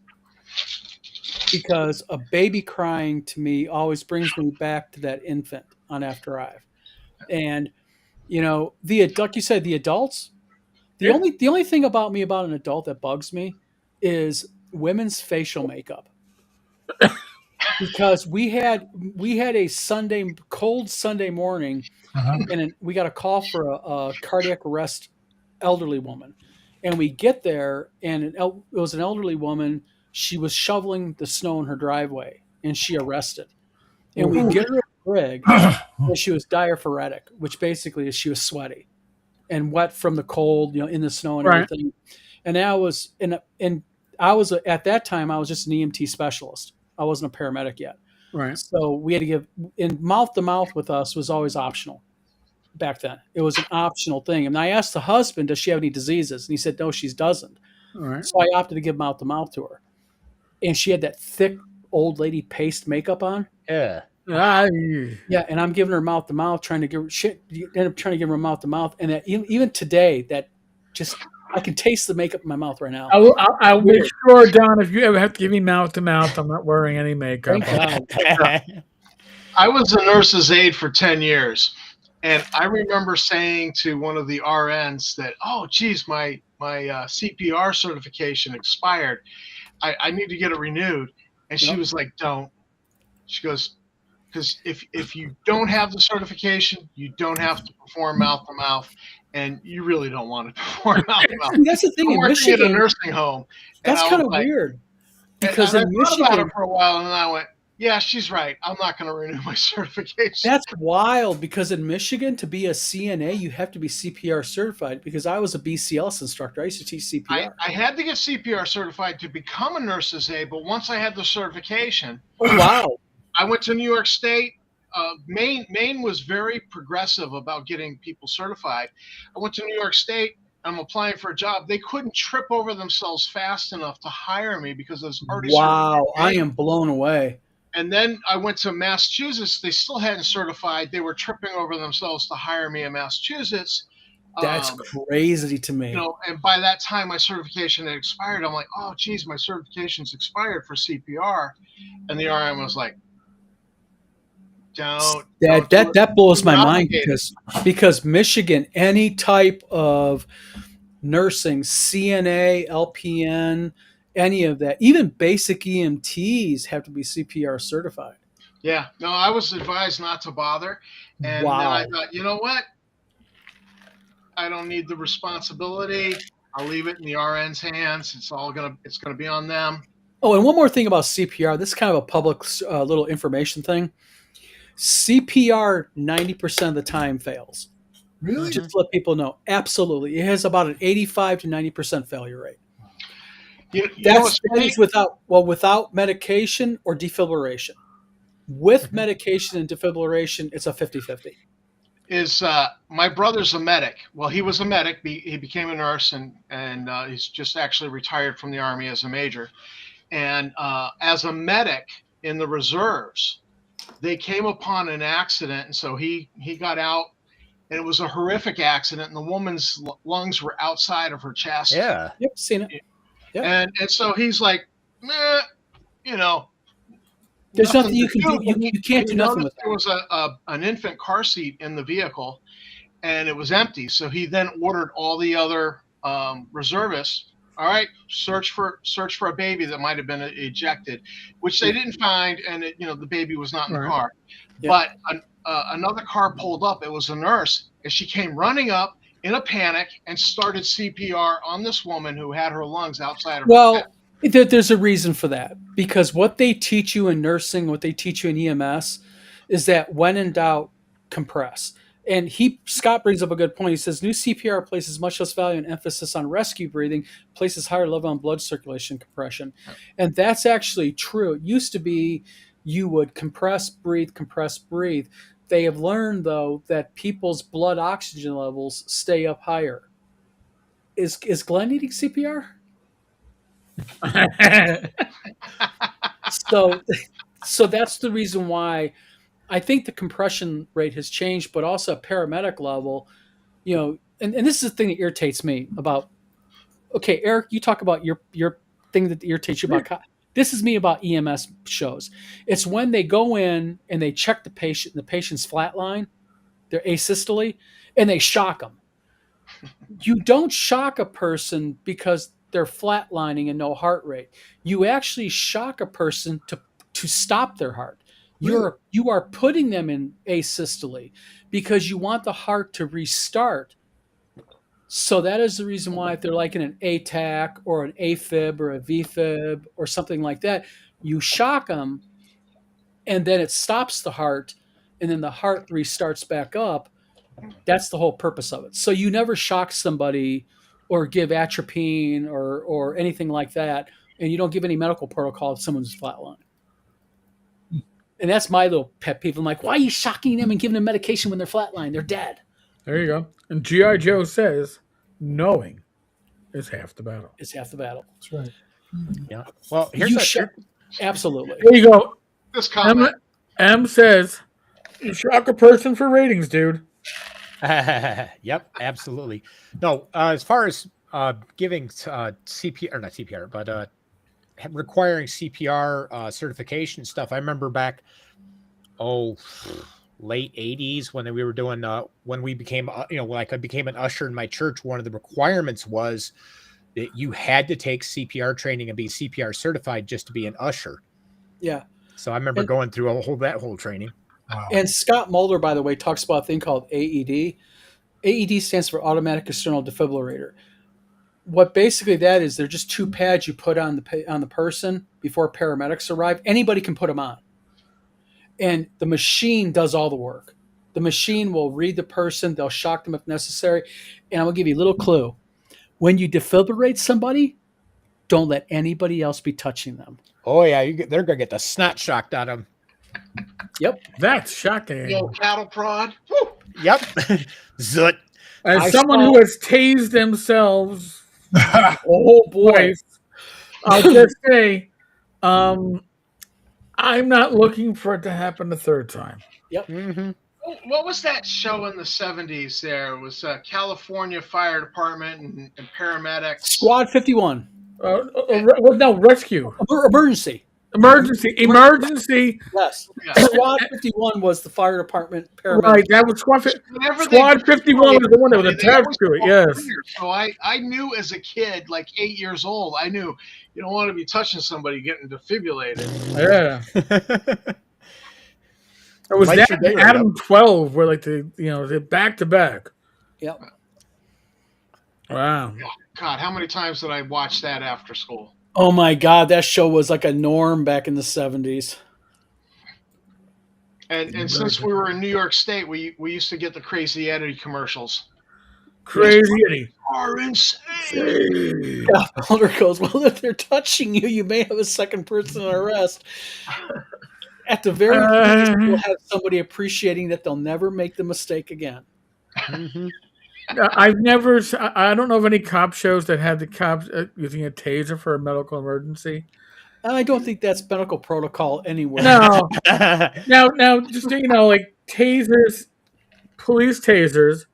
because a baby crying to me always brings me back to that infant on After I've, and like you said, the adults. The only thing about an adult that bugs me is women's facial makeup. Because we had a cold Sunday morning, and we got a call for a cardiac arrest elderly woman, and we get there, and it was an elderly woman. She was shoveling the snow in her driveway, and she arrested. And we get her a rig, and she was diaphoretic, which basically is she was sweaty and wet from the cold, in the snow and everything. And I was at that time I was just an EMT specialist. I wasn't a paramedic yet. Right. So we had to give in mouth to mouth with us was always optional back then. It was an optional thing. And I asked the husband, does she have any diseases? And he said, no, she doesn't. All right. So I opted to give mouth to mouth to her. And she had that thick old lady paste makeup on. Yeah. Yeah. And I'm giving her mouth to mouth, trying to give her shit. You end up trying to give her mouth to mouth. And that even today, that just, I can taste the makeup in my mouth right now. I'll make sure, Don, if you ever have to give me mouth to mouth, I'm not wearing any makeup. I was a nurse's aide for 10 years. And I remember saying to one of the RNs that, oh, geez, my CPR certification expired. I need to get it renewed. And she was like, don't. She goes, because if you don't have the certification, you don't have to perform mouth to mouth. And you really don't want to perform mouth to mouth. That's the thing. I'm in working Michigan, at a nursing home. That's kind of weird. Because I in thought Michigan, about it for a while, and I went, yeah, she's right. I'm not going to renew my certification. That's wild because in Michigan, to be a CNA, you have to be CPR certified because I was a BCLS instructor. I used to teach CPR. I had to get CPR certified to become a nurse's aide, but once I had the certification, oh, wow. I went to New York State. Maine was very progressive about getting people certified. I went to New York State. I'm applying for a job. They couldn't trip over themselves fast enough to hire me because I was already wow. I am blown away. And then I went to Massachusetts. They still hadn't certified. They were tripping over themselves to hire me in Massachusetts. That's crazy to me. And by that time, my certification had expired. I'm like, oh, geez, my certification's expired for CPR. And the RM was like, Don't That blows my mind obligated. because Michigan, any type of nursing, CNA, LPN, any of that, even basic EMTs have to be CPR certified. Yeah, no, I was advised not to bother, and then I Wow. thought, you know what? I don't need the responsibility. I'll leave it in the RN's hands. It's gonna be on them. Oh, and one more thing about CPR. This is kind of a public little information thing. CPR 90% of the time fails. Really? Just to let people know. Absolutely. It has about an 85 to 90% failure rate. You know That what's funny is without medication or defibrillation. With medication and defibrillation, it's a 50-50. is my brother's a medic. Well, he was a medic. He became a nurse, and he's just actually retired from the Army as a major. And as a medic in the reserves, they came upon an accident, and so he got out, and it was a horrific accident, and the woman's lungs were outside of her chest. Yeah. Yep, seen it. Yep. And so he's like, meh, you know, There's nothing you can do. You can't do nothing with There that. was an infant car seat in the vehicle, and it was empty. So he then ordered all the other reservists. All right, search for a baby that might have been ejected, which they didn't find, and the baby was not in the car. Yeah. But another car pulled up. It was a nurse, and she came running up in a panic and started CPR on this woman who had her lungs outside of her chest. There's a reason for that, because what they teach you in nursing, what they teach you in EMS, is that when in doubt, compress. And Scott brings up a good point. He says new CPR places much less value and emphasis on rescue breathing, places higher level on blood circulation compression, and that's actually true. It used to be you would compress, breathe. They have learned though that people's blood oxygen levels stay up higher. Is Glenn needing CPR? So that's the reason why I think the compression rate has changed, but also at paramedic level, and this is the thing that irritates me about. Okay, Eric, you talk about your thing that irritates you about. This is me about EMS shows. It's when they go in and they check the patient, and the patient's flatline, their asystole, and they shock them. You don't shock a person because they're flatlining and no heart rate. You actually shock a person to stop their heart. You are putting them in asystole because you want the heart to restart. So that is the reason why if they're like in an ATAC or an AFib or a VFib or something like that, you shock them and then it stops the heart and then the heart restarts back up. That's the whole purpose of it. So you never shock somebody or give atropine or anything like that, and you don't give any medical protocol if someone's flatline. And that's my little pet peeve. I'm like, why are you shocking them and giving them medication when they're flatline? They're dead. There you go. And G.I. Joe says, knowing is half the battle. It's half the battle. That's right. Yeah. Well, here's absolutely. There you go. This comment. M says, you shock a person for ratings, dude. Yep, absolutely. No, as far as giving CPR, or not CPR, but requiring CPR certification stuff, I remember back, late 80s when we were doing, when we became, like I became an usher in my church, one of the requirements was that you had to take CPR training and be CPR certified just to be an usher. Yeah. So I remember going through that whole training. Wow. And Scott Mulder, by the way, talks about a thing called AED. AED stands for automatic external defibrillator. What basically that is, they're just two pads you put on the person before paramedics arrive. Anybody can put them on. And the machine does all the work. The machine will read the person. They'll shock them if necessary. And I'm going to give you a little clue. When you defibrillate somebody, don't let anybody else be touching them. Oh, yeah. They're going to get the snot shocked out of them. Yep. That's shocking. Yo, cattle prod. Woo. Yep. Zut. As someone who has tased themselves, oh boy, I'll just say, I'm not looking for it to happen the third time. Yep. Mm-hmm. What was that show in the 70s there? It was California Fire Department and paramedics. Squad 51. No, rescue. Emergency. Emergency. Yes. Yeah. Squad 51 was the fire department paramedic. Right, that was Whenever they Squad 51 was the one that was they attached always to it. call Yes. clear. So I knew as a kid, like 8 years old, I knew you don't want to be touching somebody getting defibrillated. Yeah. It was Lights that are there, Adam 12 were like the back to back. Yep. Wow. God, how many times did I watch that after school? Oh my God, that show was like a norm back in the 70s. And since we were in New York State, we used to get the Crazy Eddie commercials. Crazy Eddie. Are insane. God, Mulder goes, well, if they're touching you, you may have a second person arrest. At the very least, we'll have somebody appreciating that they'll never make the mistake again. Mhm. I've never. I don't know of any cop shows that have the cops using a taser for a medical emergency. I don't think that's medical protocol anywhere. No. Now, just like tasers, police tasers,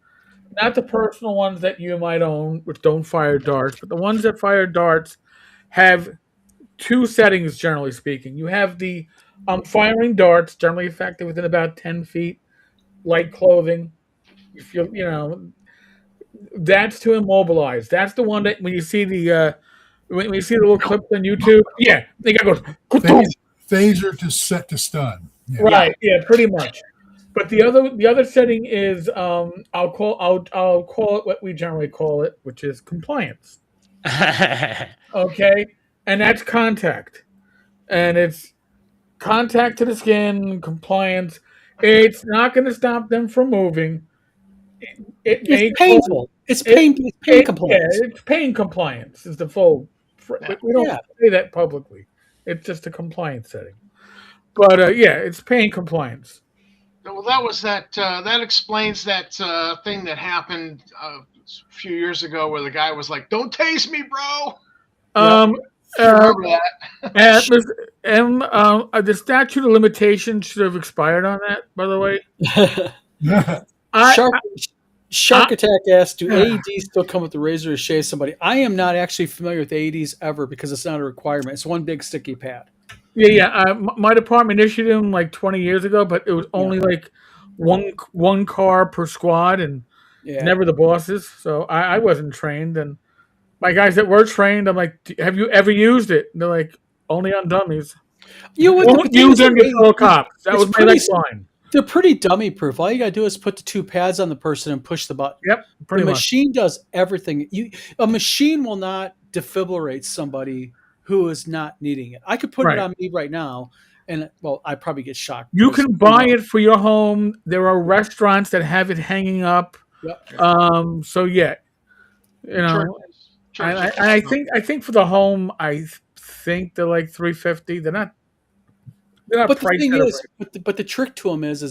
not the personal ones that you might own, which don't fire darts, but the ones that fire darts have two settings, generally speaking. You have the firing darts, generally effective within about 10 feet, light clothing. If that's to immobilize. That's the one that when you see the when you see the little clips on YouTube, yeah, they got goes Phaser to set to stun. Yeah. right, yeah, pretty much. But the other setting is I'll call it what we generally call it, which is compliance. Okay, and that's contact, and it's contact to the skin, compliance. It's not going to stop them from moving. It's painful. It's pain compliance. Yeah, it's pain compliance is the full. We don't say that publicly. It's just a compliance setting. But yeah, it's pain compliance. Well, that was that. That explains that thing that happened a few years ago, where the guy was like, "Don't tase me, bro." Remember that? The statute of limitations should have expired on that. By the way, Shark Attack asked, "Do AEDs still come with the razor to shave somebody?" I am not actually familiar with AEDs ever because it's not a requirement. It's one big sticky pad. Yeah. My department issued them like 20 years ago, but it was only like one car per squad, and never the bosses. So I wasn't trained, and my guys that were trained, I'm like, "Have you ever used it?" And they're like, "Only on dummies." Won't use them to throw cops. That was my next line. They're pretty dummy proof. All you gotta do is put the two pads on the person and push the button. Yep, pretty much. The machine does everything. A machine will not defibrillate somebody who is not needing it. I could put it on me right now, and I'd probably get shocked. You can buy it for your home. There are restaurants that have it hanging up. Yep. So yeah, I think for the home, I think they're like $350. They're not. But the thing is, but the trick to them is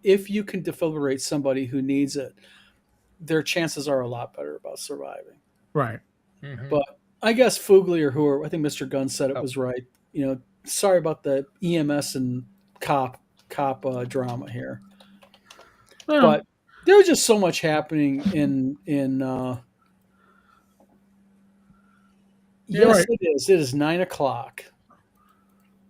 if you can defibrillate somebody who needs it, their chances are a lot better about surviving. Right. Mm-hmm. But I guess Fugly or I think Mr. Gunn said it was right. Sorry about the EMS and cop drama here. Well, but there was just so much happening in yes, right. It is. It is 9:00.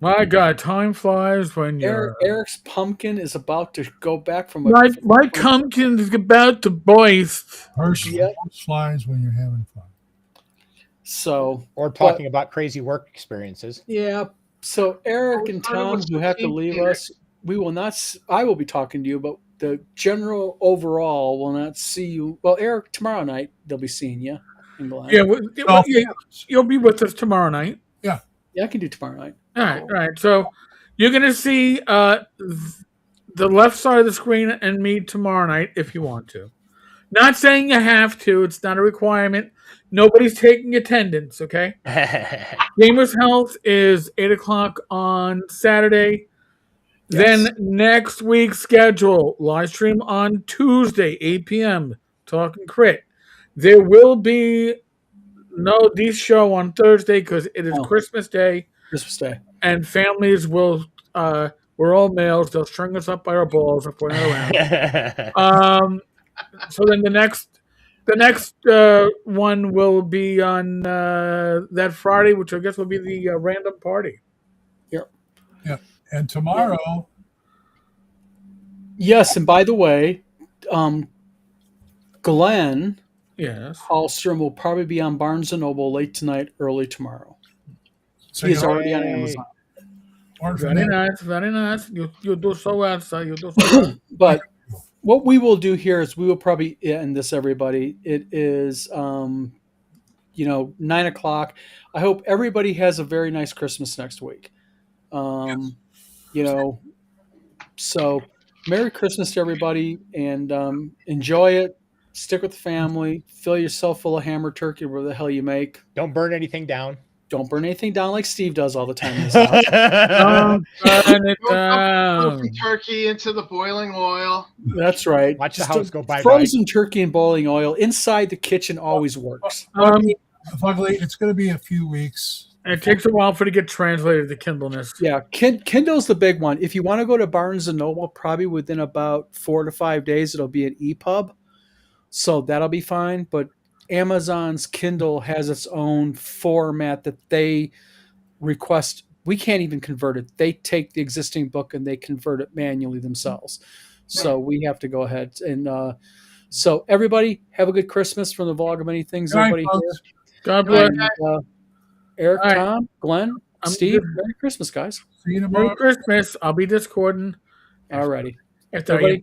My God, time flies when you're. Eric's pumpkin is about to go back from my pumpkin is about to burst. First flies when you're having fun. So, or talking about crazy work experiences. Yeah. So Eric and Tom, who have to leave us, we will not. I will be talking to you, but the general overall will not see you. Well, Eric, tomorrow night they'll be seeing you. Yeah, you'll be with us tomorrow night. Yeah, I can do tomorrow night. All right. So you're gonna see the left side of the screen and me tomorrow night if you want to. Not saying you have to. It's not a requirement. Nobody's taking attendance. Okay. Gamers Health is 8:00 on Saturday. Yes. Then next week's schedule live stream on Tuesday 8 p.m. Talking Crit. There will be no D show on Thursday because it is Christmas Day. Christmas Day. And families will, we're all males, they'll string us up by our balls if we're not around. So then the next one will be on that Friday, which I guess will be the random party. And tomorrow, Yes, and by the way, Glenn Yes. Hallstrom will probably be on Barnes and Noble late tonight, early tomorrow. so He is you know, already on Yay. Amazon. Orange Very Vanilla- nice. Very nice. You do so well, sir. You do so well. But what we will do here is we will probably end this, everybody. It is 9 o'clock. I hope everybody has a very nice Christmas next week. You know, so Merry Christmas to everybody, and enjoy it. Stick with the family. Fill yourself full of hammer turkey, whatever the hell you make. Don't burn anything down. Don't burn anything down like Steve does all the time in his house. Don't burn it Don't dump down. frozen turkey into the boiling oil. That's right. Watch the Just house go bye-bye. frozen turkey and boiling oil inside the kitchen always works. Fugly, it's going to be a few weeks. It takes a while for it to get translated to Kindleness. Yeah, Kindle's the big one. If you want to go to Barnes and Noble, probably within about 4 to 5 days, it'll be an EPUB, so that'll be fine. But Amazon's Kindle has its own format that they request. We can't even convert it. They take the existing book and they convert it manually themselves. So we have to go ahead and. So everybody, have a good Christmas from the vlog of many things. Good night, Everybody folks. God bless. here. Eric, All right. Tom, Glenn, I'm Steve, good. Merry Christmas, guys. See you tomorrow. Merry Christmas. I'll be discording. Alrighty. After I Everybody